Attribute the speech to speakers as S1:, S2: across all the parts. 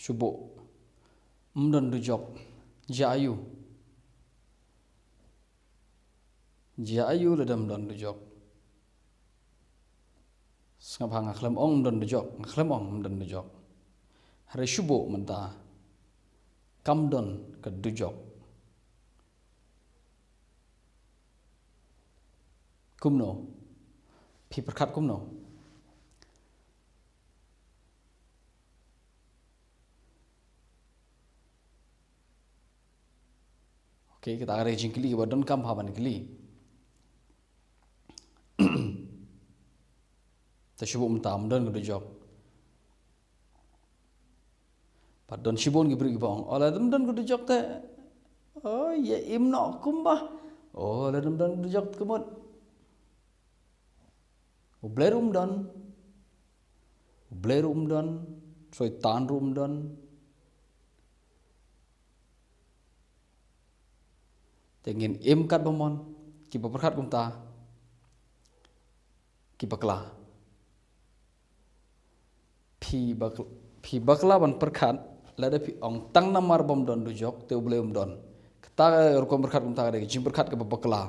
S1: subuk mdon dujok jayu ladam don dujok sengapha ngakhlem ong mdon dujok ngakhlem ong mdon dujok hari subuk mentah kamdon ke dujok kumno pi perkat kumno oke kita ada jingkili badon kam haban kili tasubuk mentah mdon ke dujok padon sibon gibri gibong ola dum ke dujok te oh ya imno kumbah oh la dum dujok kemot ublerum don soitan rum don tengin im kat bomon ki perkat kumta ki bakla pi bakla ban perkat lada pi ong tang namar bom don dujok te ubleum don kata rukom perkat kumta ada jim perkat ke bakla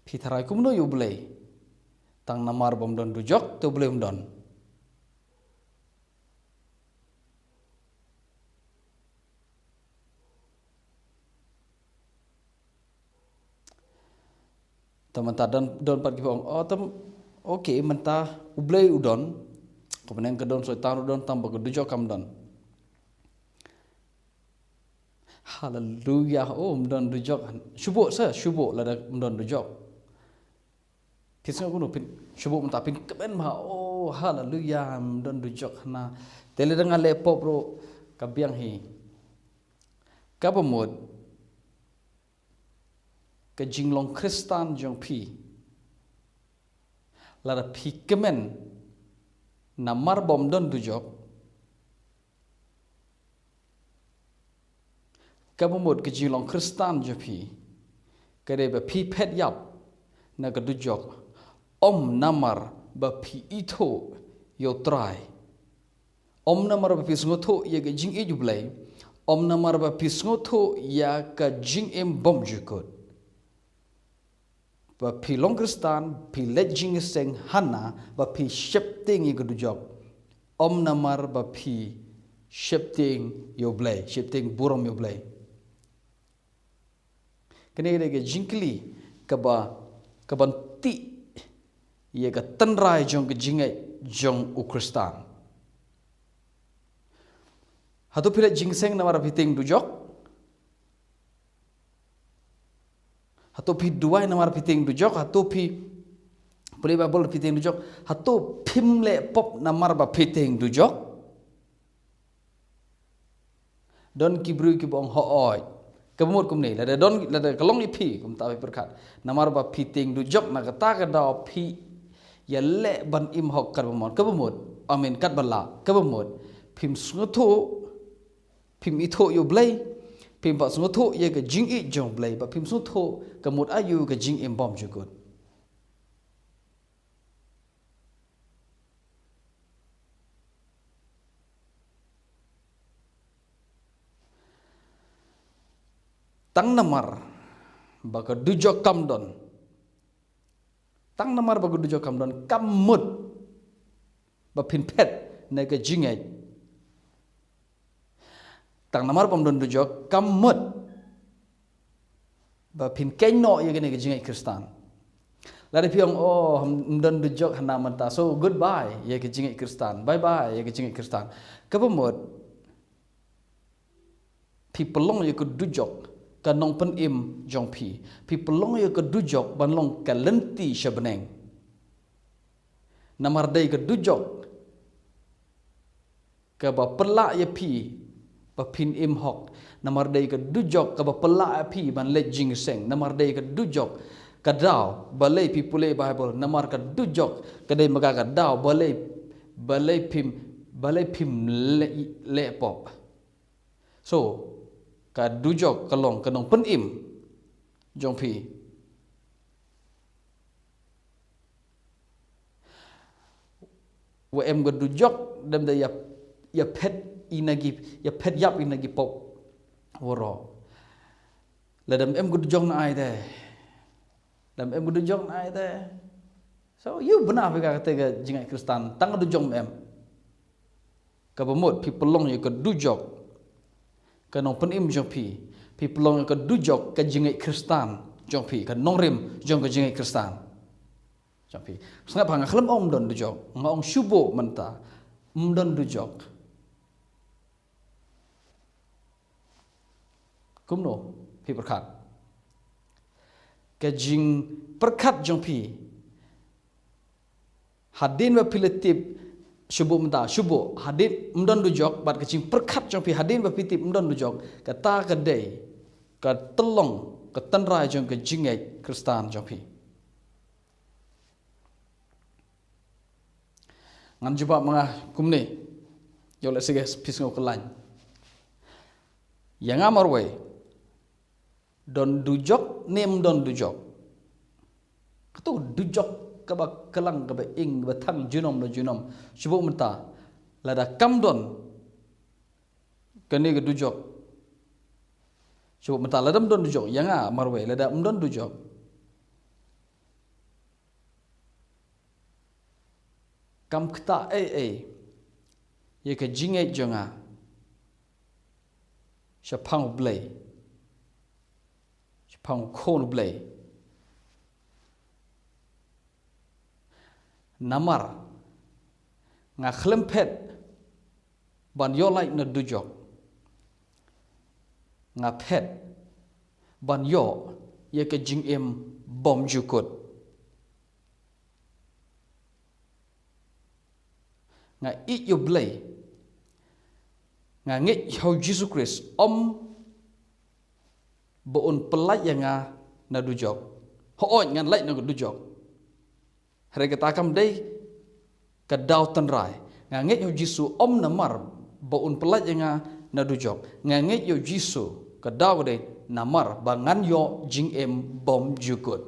S1: pi tharai kumno yublei tang namar bom don dujok te ubleum don teman-teman don pat gibong oh tem oke mentah ublei udon kemudian kedon soitan udon tambah ke dujok kamdon haleluya oh mdon dujok subuk lada mdon dujok kisah kuno pin subuk mentah pin keben ma oh haleluya mdon dujok na tele dengan lepop bro kabiang hi kabamod ke jinglong Kristan jong pi lara pi kemen namar bom don dujok kabamod ke jinglong Kristan jong pi kade ba pi pet yap na ke dujok om namar ba pi ito yo try om namar ba pi sngoto ye ke jing e jublai om namar ba pi sngoto ya ka jing em bom jukot ba pi long Kristan pi lejing seng hana ba pi shepting ye gedujok om namar ba pi shepting yo blai shepting burom yo blai kene ge jingkli ka ban ti ye ka tanrai jong ge jingai jong u Kristan hatu pile jingseng namar piting dujok hatu pi duai namar piting dujok hatu pi boleh babol piting dujok hatu pimle pop namar ba piting dujok don kibru ki bong hooi kemut kumni lada kalong ipi kum ta perkat namar ba piting dujok na kata ka da pi ya le ban im hok kar bomon kebumut amin kat bala kebumut pim sngoto pim itho yo blai pim ba sngoto ye ka jing i jong blai ba pim sngoto kemut ayu ka jing im bom jugut tang namar baga dujok kamdon tang namar baga dujok kamdon kamut ba pin pet na ka jingai tang namar pamdon dujok kamut ba pin kenno ye gene ka jingai Kristan lari piong oh mdon dujok hana manta so goodbye ye ka jingai Kristan bye bye ye ka jingai Kristan kapamut pi pelong ye ka dujok kanong pen im jong pi pelong ye ke dujok ban long kalenti syabeneng namar dai ke dujok ke ba pelak ye pi ba pin im hok namar dai ke dujok ke ba pelak ye pi ban le jing seng namar dai ke dujok ke daw balai pi pule bible namar ke dujok ke dai maga ke daw balai pim le pop so ka dujok kalong kanong pen im jong pi wa em ga du jok dam da ya pet inagi ya pet yap inagi pop woro la dam em ga du jok na ai de dam em ga du jok na ai de so you benar ka kata ga jingai Kristen tang du jok em ka bamot pi pelong ya ka du jok ka nong pen im jok pi pelong ya ka du jok ka jingai Kristen jok pi ka nong rim jong ka jingai Kristen jok pi sengap hang khlam om don du jok ngong shubo menta don du jok kumno pi perkat ka jing perkat jong pi hadin wa piletip shubo menta shubo hadin mdon du jok bat ka jing perkat jong pi hadin wa pitip mdon du jok ka ta ka dei ka telong ka tanrai jong ka jingai Kristen jong pi ngan jumpa mga kumni yo le sige pis ngo kelan yang amar we don dujok nem don dujok tu dujok ka ba kelang ka ba ing ba thang junom do junom sibuk menta lada kam don kani ka dujok sibuk menta ladam don dujok yang amar we lada don dujok kam kta ye ka jingai jonga shapang blay shapang khon blay namar nga khlempet ban yo like na dujok nga pet ban yo ye ka jing em bom jukut nga eat your blay nga ngit how Jesus Christ boon pelai yang na dujok ho ngan lai na dujok hari kata kam dei ka dau tan rai nga ngit how Jesus namar boon pelai yang na dujok nga ngit yo Jesus ka dau dei namar bangan yo jing em bom jukut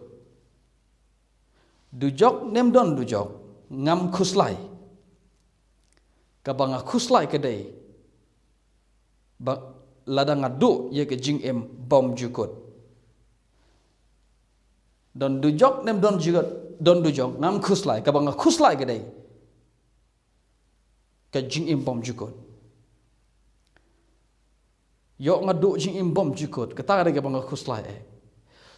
S1: dujok nem don dujok ngam khuslai kabanga khuslai kedai ladang adu ye ke jing em bom jukut don dujok nem don jukut don dujok ngam khuslai kabanga khuslai kedai ke jing em bom jukut yo ngadu jing em bom jukut kata ada kabanga khuslai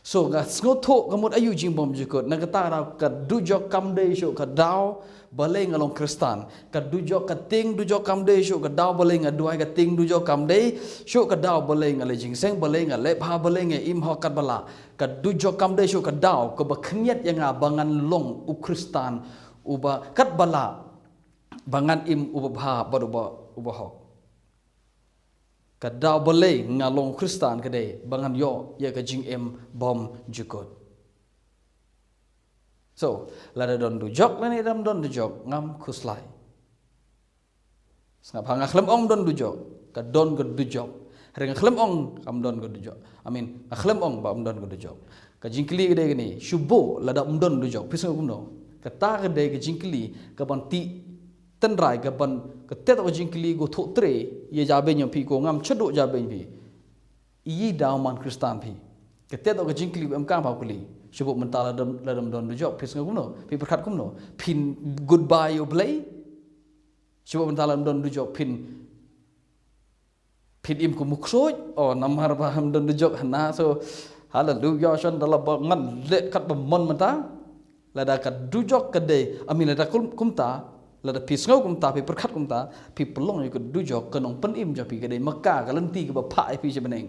S1: so ga sngoto kamut ayu jing bom jukut na kata ra ka dujok kam dei sho ka dau balai ngalong Kristen ka dujok ka ting dujok kam dei sho ka dau balai ngaduai ka ting dujok kam dei sho ka dau balai ngale jing seng balai ngale pha balai nge im ho kat bala ka dujok kam dei sho ka dau ka ba khniat yang bangan long u Kristen uba kat bala bangan im uba bha baruba uba ho ka dau balai ngalong Kristen ka dei bangan yo ye ka jing em bom jukut so lada don dujok lani dam don dujok ngam khuslai sngap hanga khlem ong don dujok ka don ka dujok reng khlem ong kam don ka dujok amin khlem ong ba don ka dujok ka jingkli gede gini shubo lada don dujok pisang kumno ka ta gede ka jingkli ka ban ti ten rai ka ban ka tet ka jingkli go tho tre ye jabe nyam pi ko ngam chodo jabe pi yi daw man Kristen pi ka tet ka jingkli am ka ba kuli sibuk mentala dalam don dujok pisang kumno pi perkat kumno pin goodbye you play sibuk mentala don dujok pin im ku muksoj namar paham don dujok hana so hallelujah shan dalam bangan le kat bamon menta lada kat dujok kade amin lada kumta lada pisngau kumta pi perkat kumta pi pelong you ku dujok kenong pen im japi kade Mekah kalenti ke bapa pi sebeneng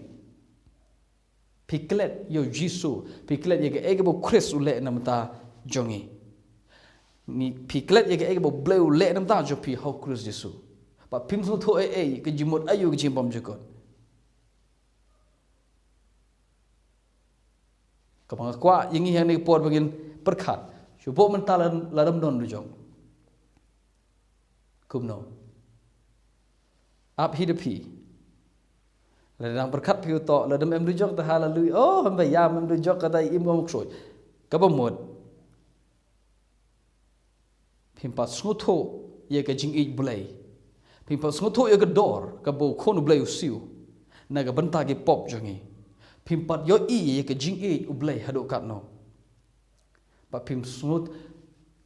S1: piklet yo jisu piklet ye ke ege bo Chris ule namta jongi ni piklet ye ke ege bo bleu ule namta jo pi ho Chris jisu pa pim su tho ke jimot ayu ke jimbom jukot ka bang kwa yingi yang ni por bagin perkat subo mentalan ladam don dujong kumno ap hidapi ladang berkat piu to ladam em dujok ta hallelujah hamba ya em dujok kata im ngomuk soy ka bamod pimpa snutho ye ka jing ej blai pimpa sngoto ye ka dor ka bo khonu blai usiu na ga banta ge pop jongi pimpat yo i ye ka jing ej blai hado kat no pa pim sngot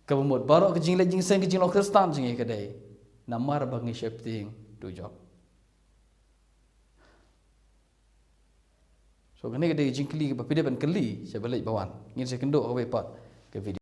S1: ka bomot baro ka jing le jing sen ka jing lo kristan jing ye ka dai namar bangi shepting tu job so kene ka dai jing kli ka pa pide ban kli se balai bawan ngin se kendo ka be pat ke video